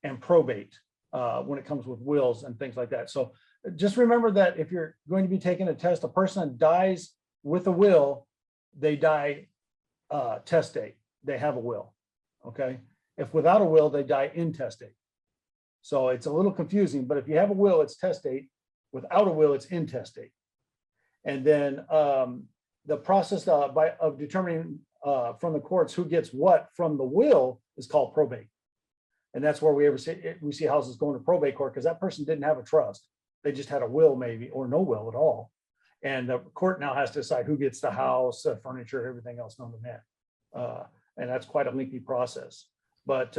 and probate when it comes with wills and things like that. So just remember that if you're going to be taking a test, a person dies with a will, they die testate. They have a will. Okay. If without a will, they die intestate. So it's a little confusing, but if you have a will, it's testate. Without a will, it's intestate. And then the process of determining from the courts who gets what from the will is called probate. And that's where we see houses going to probate court because that person didn't have a trust. They just had a will maybe, or no will at all. And the court now has to decide who gets the house, furniture, everything else known to man. And that's quite a lengthy process. But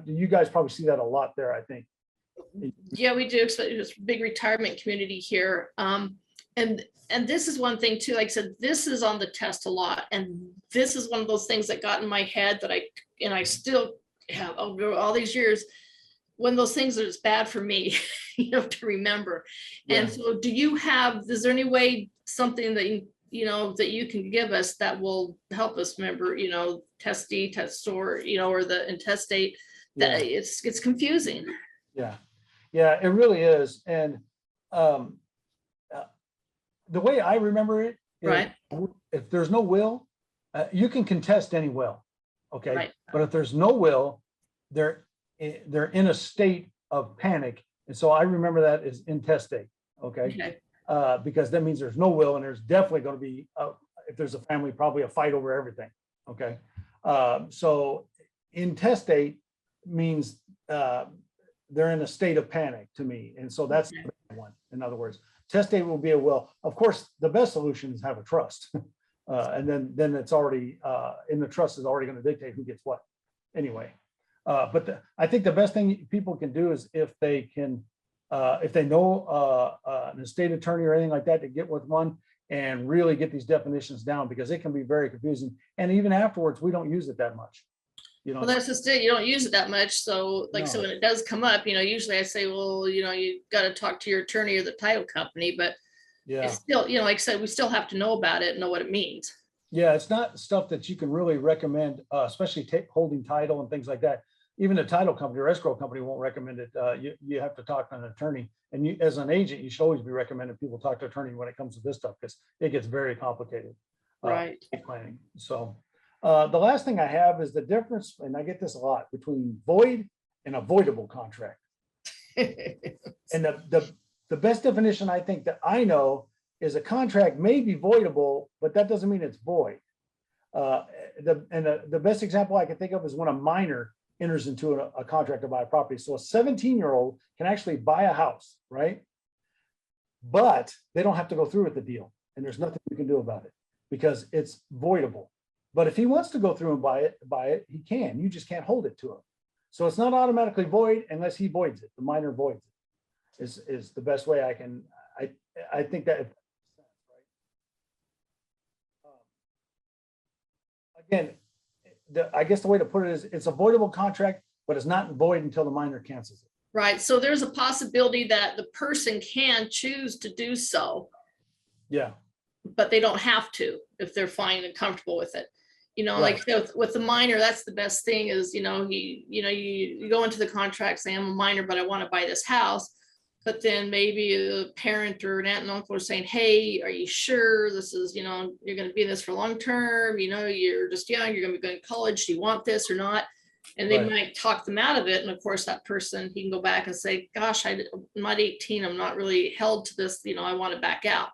you guys probably see that a lot there, I think. Yeah, we do. It's a big retirement community here. And this is one thing too, like I said, this is on the test a lot. And this is one of those things that got in my head that I still have over all these years. One of those things that is bad for me, to remember. Yeah. And so is there any way, something that that you can give us that will help us remember, testee, testor, or the intestate, that it's confusing. Yeah, it really is. And the way I remember it, right, if there's no will, you can contest any will. Okay. Right. But if there's no will, they're in a state of panic. And so I remember that as intestate. Okay. Because that means there's no will, and there's definitely going to be, if there's a family, probably a fight over everything. Okay. So intestate means they're in a state of panic to me. And so that's the one. In other words, testate will be a will. Of course, the best solution is have a trust. And then it's already in the trust is already going to dictate who gets what anyway. But I think the best thing people can do is if they know an estate attorney or anything like that, to get with one and really get these definitions down, because it can be very confusing. And even afterwards, we don't use it that much. Well, that's just it. You don't use it that much. So so when it does come up, usually I say, well, you got to talk to your attorney or the title company, but it's still, like I said, we still have to know about it and know what it means. Yeah, it's not stuff that you can really recommend, especially holding title and things like that. Even a title company or escrow company won't recommend it. You have to talk to an attorney. And you, as an agent, you should always be recommending people talk to an attorney when it comes to this stuff, because it gets very complicated. Right. Planning. So the last thing I have is the difference, and I get this a lot, between void and avoidable contract. And the best definition I think that I know is a contract may be voidable, but that doesn't mean it's void. The best example I can think of is when a minor enters into a contract to buy a property. So a 17-year-old can actually buy a house, right? But they don't have to go through with the deal, and there's nothing you can do about it because it's voidable. But if he wants to go through and buy it, he can. You just can't hold it to him. So it's not automatically void unless he voids it. The minor voids it. Is the best way I can. I think that. Again, I guess the way to put it is it's a voidable contract, but it's not void until the minor cancels it. Right. So there's a possibility that the person can choose to do so. Yeah. But they don't have to if they're fine and comfortable with it. Right. Like with the minor, that's the best thing is, you go into the contract saying I'm a minor, but I want to buy this house. But then maybe a parent or an aunt and uncle are saying, hey, are you sure this is, you're going to be in this for long term? You're just young, you're going to be going to college. Do you want this or not? And they might talk them out of it. And of course, that person, he can go back and say, gosh, I'm not 18. I'm not really held to this. I want to back out.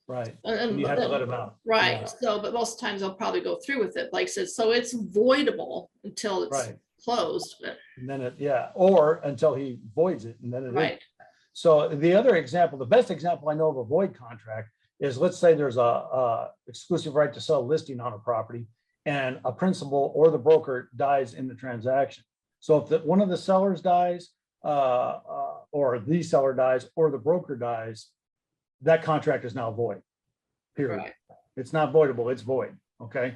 Right. And you have to let them out. Right. Yeah. So, but most times they'll probably go through with it. Like I said, so it's voidable until it's closed. But. And then or until he voids it, and then it is. So the other example, the best example I know of a void contract is, let's say there's a exclusive right to sell listing on a property, and a principal or the broker dies in the transaction. So if one of the sellers dies, or the seller dies, or the broker dies, that contract is now void. Period. Right. It's not voidable; it's void. Okay.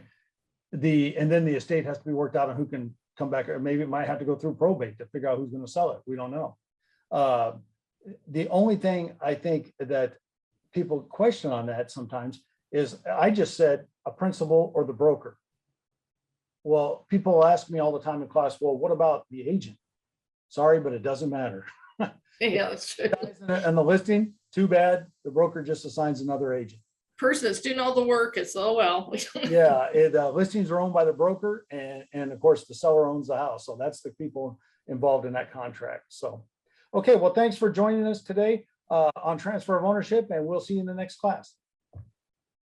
And then the estate has to be worked out on who can come back, or maybe it might have to go through probate to figure out who's going to sell it. We don't know. The only thing I think that people question on that sometimes is, I just said a principal or the broker. Well, people ask me all the time in class, well, what about the agent? Sorry, but it doesn't matter. Yeah, that's true. And the listing, too bad. The broker just assigns another agent. Person that's doing all the work, it's, oh, well. Yeah, listings are owned by the broker, and of course the seller owns the house. So that's the people involved in that contract. So, okay, well, thanks for joining us today on transfer of ownership, and we'll see you in the next class.